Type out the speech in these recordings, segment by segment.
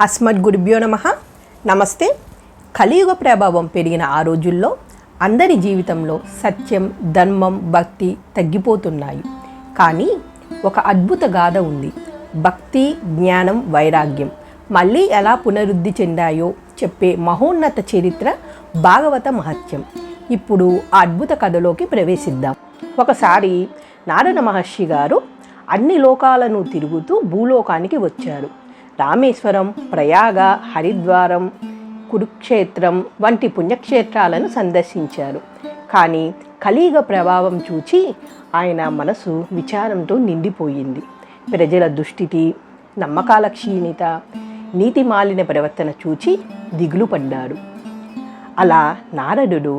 అస్మద్గురుభ్యో నమః. నమస్తే. కలియుగ ప్రభావం పెరిగిన ఆ రోజుల్లో అందరి జీవితంలో సత్యం, ధర్మం, భక్తి తగ్గిపోతున్నాయి. కానీ ఒక అద్భుత గాథ ఉంది. భక్తి, జ్ఞానం, వైరాగ్యం మళ్ళీ ఎలా పునరుద్ధి చెందాయో చెప్పే మహోన్నత చరిత్ర భాగవత మహత్యం. ఇప్పుడు ఆ అద్భుత కథలోకి ప్రవేశిద్దాం. ఒకసారి నారద మహర్షి గారు అన్ని లోకాలను తిరుగుతూ భూలోకానికి వచ్చారు. రామేశ్వరం, ప్రయాగ, హరిద్వారం, కురుక్షేత్రం వంటి పుణ్యక్షేత్రాలను సందర్శించారు. కానీ కలియుగ ప్రభావం చూచి ఆయన మనసు విచారంతో నిండిపోయింది. ప్రజల దుస్థితి, నమ్మకాల క్షీణత, నీతి మాలిన ప్రవర్తన చూచి దిగులు పడ్డాడు. అలా నారదుడు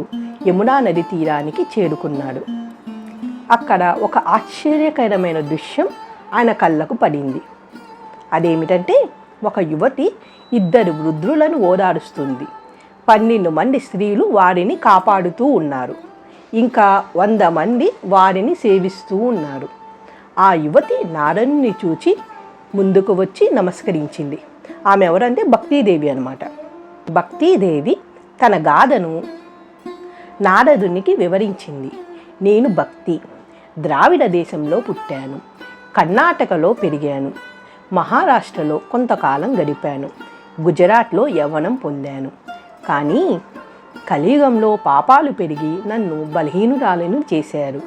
యమునా నది తీరానికి చేరుకున్నాడు. అక్కడ ఒక ఆశ్చర్యకరమైన దృశ్యం ఆయన కళ్ళకు పడింది. అదేమిటంటే, ఒక యువతి 2 వృద్ధులను ఓదారుస్తుంది. 12 మంది స్త్రీలు వారిని కాపాడుతూ ఉన్నారు. ఇంకా 100 మంది వారిని సేవిస్తూ ఉన్నారు. ఆ యువతి నారదుని చూచి ముందుకు వచ్చి నమస్కరించింది. ఆమె ఎవరంటే భక్తీదేవి అన్నమాట. భక్తీదేవి తన గాథను నారదునికి వివరించింది. నేను భక్తి, ద్రావిడ దేశంలో పుట్టాను, కర్ణాటకలో పెరిగాను, మహారాష్ట్రలో కొంతకాలం గడిపాను, గుజరాత్లో యవ్వనం పొందాను. కానీ కలియుగంలో పాపాలు పెరిగి నన్ను బలహీనురాలను చేశారు.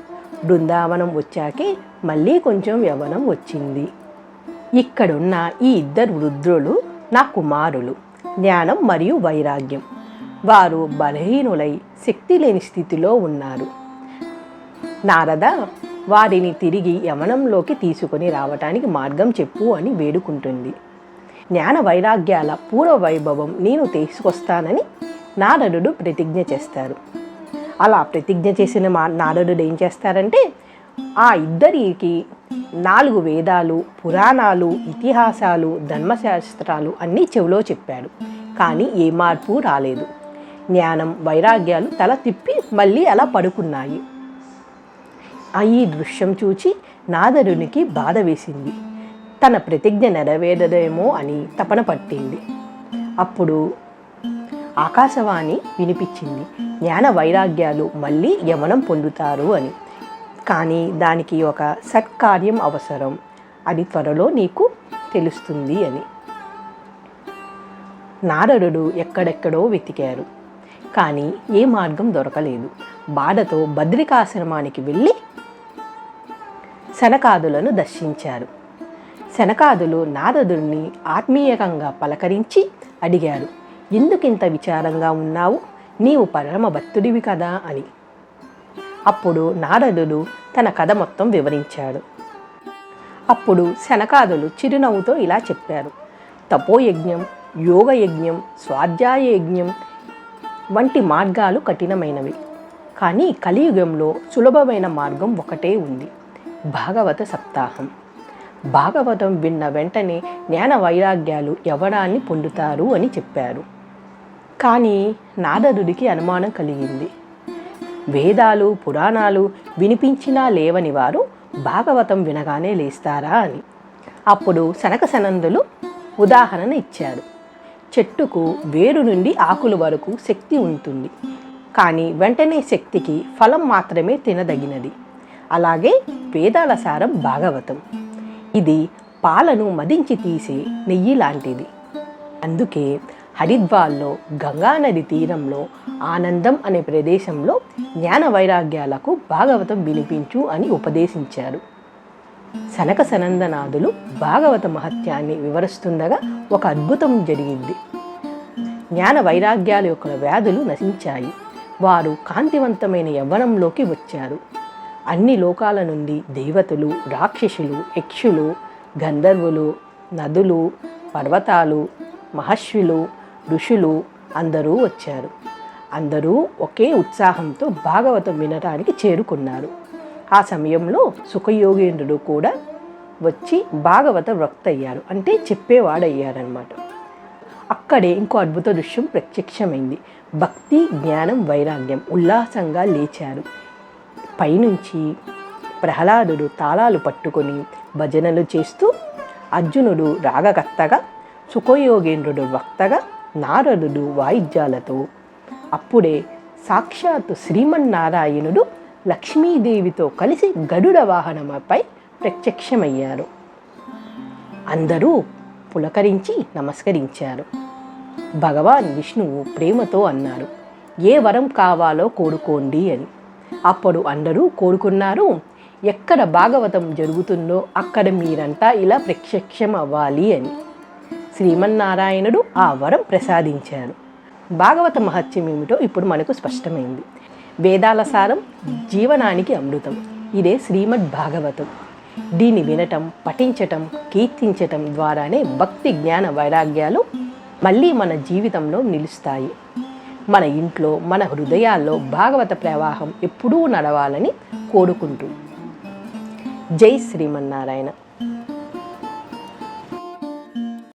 బృందావనం వచ్చాకే మళ్ళీ కొంచెం యవ్వనం వచ్చింది. ఇక్కడున్న ఈ 2 వృద్ధులు నా కుమారులు, జ్ఞానం మరియు వైరాగ్యం. వారు బలహీనులై శక్తి లేని స్థితిలో ఉన్నారు. నారద, వారిని తిరిగి యవనంలోకి తీసుకొని రావటానికి మార్గం చెప్పు అని వేడుకుంటుంది. జ్ఞాన వైరాగ్యాల పూర్వ వైభవం నేను తీసుకొస్తానని నారదుడు ప్రతిజ్ఞ చేస్తారు. అలా ప్రతిజ్ఞ చేసిన నారదుడు ఏం చేస్తారంటే, ఆ 2కి 4 వేదాలు, పురాణాలు, ఇతిహాసాలు, ధర్మశాస్త్రాలు అన్నీ చెవిలో చెప్పాడు. కానీ ఏ మార్పు రాలేదు. జ్ఞానం, వైరాగ్యాలు తల తిప్పి మళ్ళీ అలా పడుకున్నాయి. ఈ దృశ్యం చూచి నారదునికి బాధ వేసింది. తన ప్రతిజ్ఞ నెరవేరదేమో అని తపన పట్టింది. అప్పుడు ఆకాశవాణి వినిపించింది, జ్ఞాన వైరాగ్యాలు మళ్ళీ యవనం పొందుతారు అని. కానీ దానికి ఒక సత్కార్యం అవసరం, అది త్వరలో నీకు తెలుస్తుంది అని. నారదుడు ఎక్కడెక్కడో వెతికారు, కానీ ఏ మార్గం దొరకలేదు. బాధతో బద్రికాశ్రమానికి వెళ్ళి శనకాదులను దర్శించారు. శనకాదులు నారదుడిని ఆత్మీయంగా పలకరించి అడిగారు, ఎందుకింత విచారంగా ఉన్నావు? నీవు పరమ భక్తుడివి కదా అని. అప్పుడు నారదుడు తన కథ మొత్తం వివరించాడు. అప్పుడు శనకాదులు చిరునవ్వుతో ఇలా చెప్పారు, తపోయజ్ఞం, యోగయజ్ఞం, స్వాధ్యాయ యజ్ఞం వంటి మార్గాలు కఠినమైనవి. కానీ కలియుగంలో సులభమైన మార్గం ఒకటే ఉంది, భాగవత సప్తాహం. భాగవతం విన్న వెంటనే జ్ఞాన వైరాగ్యాలు యవ్వనాన్ని పొందుతారు అని చెప్పారు. కానీ నారదుడికి అనుమానం కలిగింది. వేదాలు, పురాణాలు వినిపించినా లేవని వారు భాగవతం వినగానే లేస్తారా అని. అప్పుడు సనక సనందులు ఉదాహరణ ఇచ్చారు. చెట్టుకు వేరు నుండి ఆకుల వరకు శక్తి ఉంటుంది, కానీ వెంటనే శక్తికి ఫలం మాత్రమే తినదగినది. అలాగే వేదాల సారం భాగవతం. ఇది పాలను మదించి తీసే నెయ్యి లాంటిది. అందుకే హరిద్వార్లో గంగానది తీరంలో ఆనందం అనే ప్రదేశంలో జ్ఞాన వైరాగ్యాలకు భాగవతం వినిపించు అని ఉపదేశించారు. సనక సనందనాథులు భాగవత మహత్యాన్ని వివరిస్తుండగా ఒక అద్భుతం జరిగింది. జ్ఞాన వైరాగ్యాల యొక్క వ్యాధులు నశించాయి. వారు కాంతివంతమైన యవ్వనంలోకి వచ్చారు. అన్ని లోకాల నుండి దేవతలు, రాక్షసులు, యక్షులు, గంధర్వులు, నదులు, పర్వతాలు, మహర్షులు, ఋషులు అందరూ వచ్చారు. అందరూ ఒకే ఉత్సాహంతో భాగవతం వినడానికి చేరుకున్నారు. ఆ సమయంలో సుఖయోగేంద్రుడు కూడా వచ్చి భాగవత వక్త అయ్యారు, అంటే చెప్పేవాడయ్యారనమాట. అక్కడే ఇంకో అద్భుత దృశ్యం ప్రత్యక్షమైంది. భక్తి, జ్ఞానం, వైరాగ్యం ఉల్లాసంగా లేచారు. పైనుంచి ప్రహ్లాదుడు తాళాలు పట్టుకొని భజనలు చేస్తూ, అర్జునుడు రాగకర్తగా, సుఖయోగేంద్రుడు వక్తగా, నారదుడు వాయిద్యాలతో. అప్పుడే సాక్షాత్తు శ్రీమన్నారాయణుడు లక్ష్మీదేవితో కలిసి గరుడ వాహనమపై ప్రత్యక్షమయ్యారు. అందరూ పులకరించి నమస్కరించారు. భగవాన్ విష్ణువు ప్రేమతో అన్నారు, ఏ వరం కావాలో కోరుకోండి అని. అప్పుడు అందరూ కోరుకున్నారు, ఎక్కడ భాగవతం జరుగుతుందో అక్కడ మీరంతా ఇలా ప్రత్యక్షం అవ్వాలి అని. శ్రీమన్నారాయణుడు ఆ వరం ప్రసాదించారు. భాగవత మహత్యం ఏమిటో ఇప్పుడు మనకు స్పష్టమైంది. వేదాల సారం, జీవనానికి అమృతం. ఇదే శ్రీమద్ భాగవతం. దీన్ని వినటం, పఠించటం, కీర్తించటం ద్వారానే భక్తి, జ్ఞాన, వైరాగ్యాలు మళ్ళీ మన జీవితంలో నిలుస్తాయి. మన ఇంట్లో, మన హృదయాల్లో భాగవత ప్రవాహం ఎప్పుడూ నడవాలని కోరుకుంటూ జై శ్రీమన్నారాయణ.